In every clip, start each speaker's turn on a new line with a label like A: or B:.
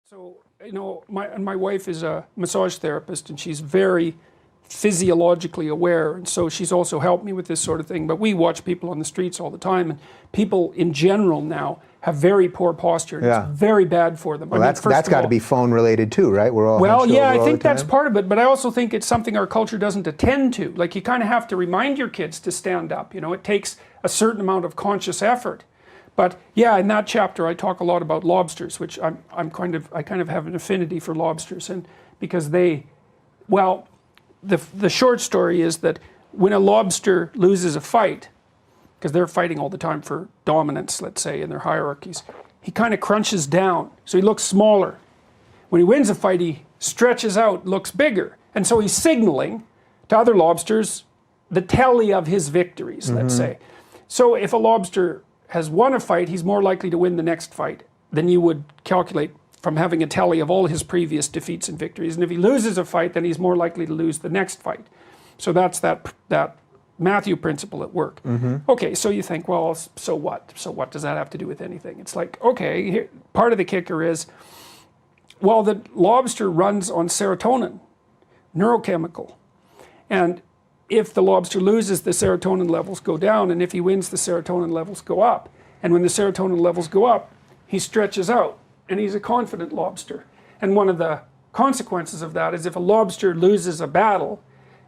A: So, my wife is a massage therapist and she's very physiologically aware, and so she's also helped me with this sort of thing. But we watch people on the streets all the time, and people in general now have very poor posture, and it's very bad for them.
B: Well, that's got to be phone related too, right? We're all
A: well, yeah, I think that's part of it, but I also think it's something our culture doesn't attend to. Like, you kind of have to remind your kids to stand up. It takes a certain amount of conscious effort. But yeah, in that chapter I talk a lot about lobsters, which I kind of have an affinity for lobsters, and because the short story is that when a lobster loses a fight, because they're fighting all the time for dominance, let's say, in their hierarchies, he kind of crunches down, so he looks smaller. When he wins a fight, he stretches out, looks bigger, and so he's signaling to other lobsters the tally of his victories, let's say. So if a lobster has won a fight, he's more likely to win the next fight than you would calculate from having a tally of all his previous defeats and victories. And if he loses a fight, then he's more likely to lose the next fight. So that's that Matthew principle at work. Okay, so you think, well, so what? So what does that have to do with anything? It's like, okay, here, part of the kicker is, well, the lobster runs on serotonin, neurochemical. And if the lobster loses, the serotonin levels go down, and if he wins, the serotonin levels go up. And when the serotonin levels go up, he stretches out, and he's a confident lobster. And one of the consequences of that is if a lobster loses a battle,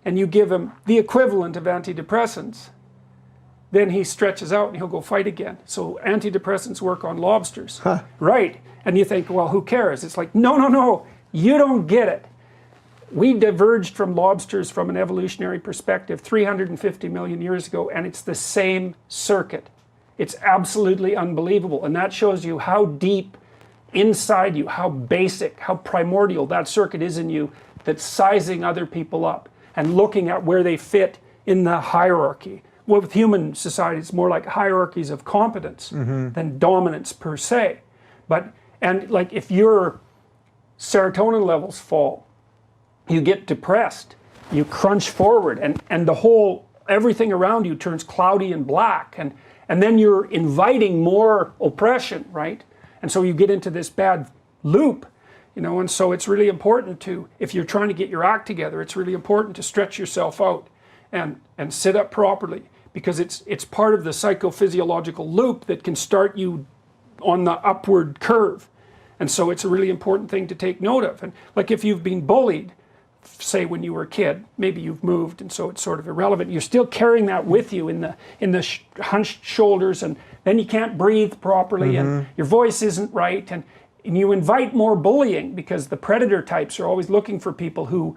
A: and you give him the equivalent of antidepressants, then he stretches out and he'll go fight again. So antidepressants work on lobsters. Right. And you think, well, who cares? It's like, no, you don't get it. We diverged from lobsters from an evolutionary perspective 350 million years ago, and it's the same circuit. It's absolutely unbelievable, and that shows you how deep inside you, how basic, how primordial that circuit is in you, that's sizing other people up and looking at where they fit in the hierarchy. Well, with human society, it's more like hierarchies of competence than dominance per se. And like, if your serotonin levels fall, you get depressed, you crunch forward, and everything around you turns cloudy and black, and then you're inviting more oppression, right? And so you get into this bad loop, and so it's really important to, if you're trying to get your act together, it's really important to stretch yourself out and sit up properly, because it's part of the psychophysiological loop that can start you on the upward curve. And so it's a really important thing to take note of. And like, if you've been bullied, say when you were a kid, maybe you've moved, and so it's sort of irrelevant. You're still carrying that with you in the hunched shoulders, and then you can't breathe properly, and your voice isn't right, and you invite more bullying, because the predator types are always looking for people who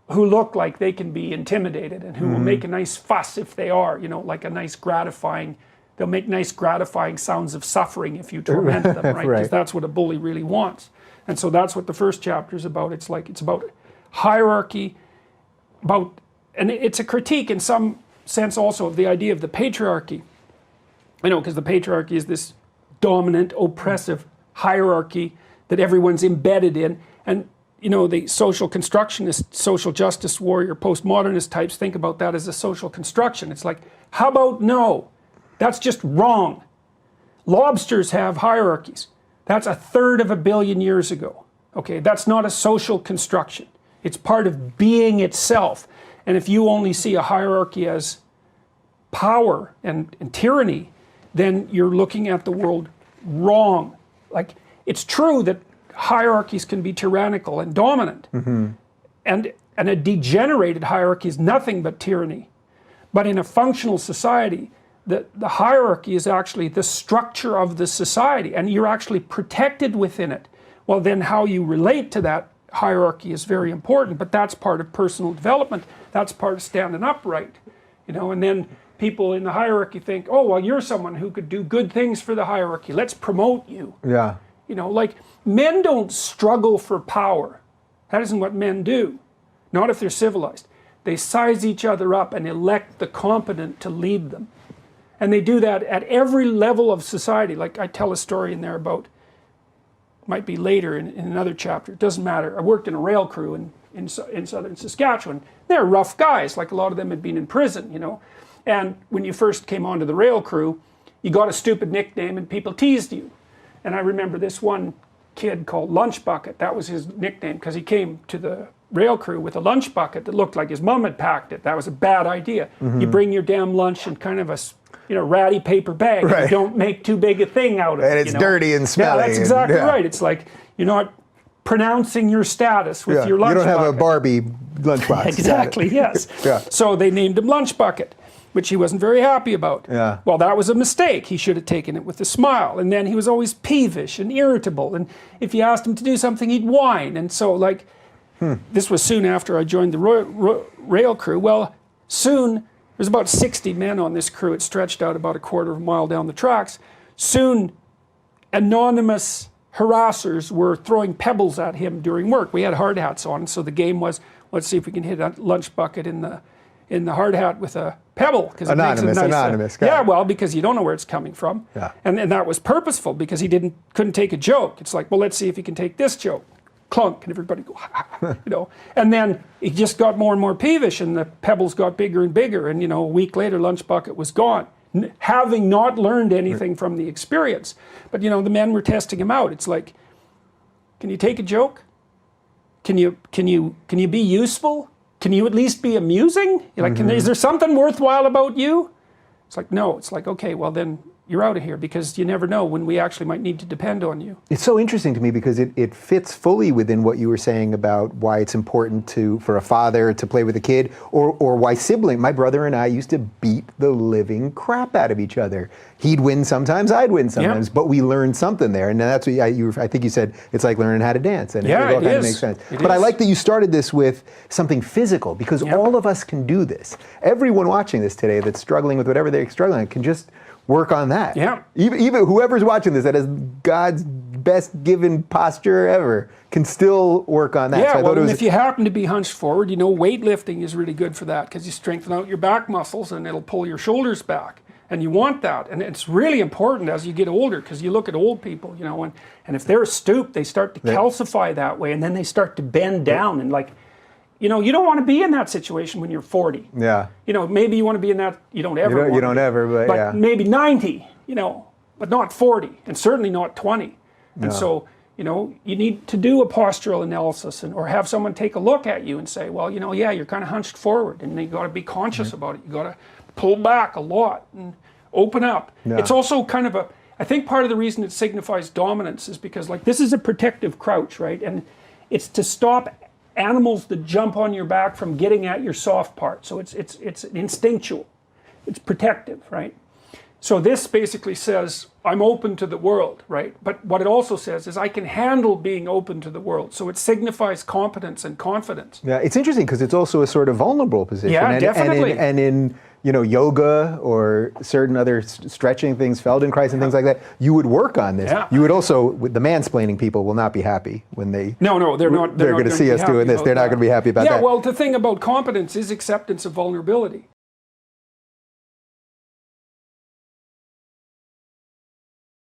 A: look like they can be intimidated, and who will make a nice fuss if they are, like a nice gratifying. They'll make nice gratifying sounds of suffering if you torment them, right? Because that's what a bully really wants. And so that's what the first chapter is about. It's about hierarchy, and it's a critique in some sense also of the idea of the patriarchy. Because the patriarchy is this dominant, oppressive hierarchy that everyone's embedded in. And the social constructionist, social justice warrior, postmodernist types think about that as a social construction. It's like, how about no? That's just wrong. Lobsters have hierarchies. That's 1/3 of a billion years ago. Okay, that's not a social construction. It's part of being itself. And if you only see a hierarchy as power and tyranny, then you're looking at the world wrong. Like, it's true that hierarchies can be tyrannical and dominant. And a degenerated hierarchy is nothing but tyranny. But in a functional society, the hierarchy is actually the structure of the society, and you're actually protected within it. Well, then how you relate to that hierarchy is very important, but that's part of personal development. That's part of standing upright, and then people in the hierarchy think, oh, well, you're someone who could do good things for the hierarchy. Let's promote you.
B: Yeah.
A: Like, men don't struggle for power. That isn't what men do. Not if they're civilized. They size each other up and elect the competent to lead them. And they do that at every level of society. Like, I tell a story in there about, might be later in another chapter, it doesn't matter. I worked in a rail crew in southern Saskatchewan. They're rough guys, like a lot of them had been in prison, And when you first came onto the rail crew, you got a stupid nickname and people teased you. And I remember this one kid called Lunch Bucket. That was his nickname because he came to the rail crew with a lunch bucket that looked like his mom had packed it. That was a bad idea. You bring your damn lunch in kind of a ratty paper bag.
B: Right.
A: And you don't make too big a thing out of it.
B: And it's dirty and smelly.
A: Yeah, that's exactly right. It's like you're not pronouncing your status with your lunch bucket.
B: You don't have a Barbie lunchbox.
A: Exactly, yes.
B: Yeah.
A: So they named him Lunch Bucket, which he wasn't very happy about.
B: Yeah.
A: Well, that was a mistake. He should have taken it with a smile. And then he was always peevish and irritable. And if you asked him to do something, he'd whine. And so, like, this was soon after I joined the rail crew. Well, soon, there's about 60 men on this crew. It stretched out about a quarter of a mile down the tracks. Soon, anonymous harassers were throwing pebbles at him during work. We had hard hats on, so the game was, let's see if we can hit a lunch bucket in the hard hat with a pebble.
B: Anonymous.
A: Yeah, well, because you don't know where it's coming from.
B: Yeah.
A: And that was purposeful because he couldn't take a joke. It's like, well, let's see if he can take this joke. Clunk, and everybody go, And then he just got more and more peevish, and the pebbles got bigger and bigger. And, a week later, Lunch Bucket was gone, having not learned anything from the experience. But, the men were testing him out. It's like, can you take a joke? Can you be useful? Can you at least be amusing? Is there something worthwhile about you? It's like, no. It's like, okay, well then you're out of here, because you never know when we actually might need to depend on you.
B: It's so interesting to me because it fits fully within what you were saying about why it's important for a father to play with a kid, or why my brother and I used to beat the living crap out of each other. He'd win sometimes, I'd win sometimes, but we learned something there. And that's what I think you said, it's like learning how to dance. And it all kind of makes sense. But I like that you started this with something physical, because all of us can do this. Everyone watching this today that's struggling with whatever they're struggling with can just work on that.
A: Yeah.
B: Even whoever's watching this that has God's best given posture ever can still work on that.
A: Yeah,
B: so
A: and if you happen to be hunched forward, weightlifting is really good for that, because you strengthen out your back muscles and it'll pull your shoulders back. And you want that. And it's really important as you get older, because you look at old people, and if they're stooped, they start to calcify that way, and then they start to bend down and you don't want to be in that situation when you're 40.
B: Yeah.
A: Maybe you want to be in that, you don't ever want
B: You don't ever, but yeah.
A: maybe 90, but not 40, and certainly not 20. And so, you need to do a postural analysis or have someone take a look at you and say, well, you're kind of hunched forward, and you got to be conscious about it. You got to pull back a lot and open up. Yeah. It's also kind of I think part of the reason it signifies dominance is because, this is a protective crouch, right? And it's to stop animals that jump on your back from getting at your soft part. So it's instinctual. It's protective, right? So this basically says, I'm open to the world, right? But what it also says is I can handle being open to the world. So it signifies competence and confidence.
B: Yeah, it's interesting because it's also a sort of vulnerable position.
A: Yeah, definitely.
B: And in yoga or certain other stretching things, Feldenkrais and things like that, you would work on this.
A: Yeah.
B: You would also, the mansplaining people will not be happy when they...
A: No, they're not.
B: They're going to see us doing this. They're not going to be happy about that.
A: Yeah, well, the thing about competence is acceptance of vulnerability.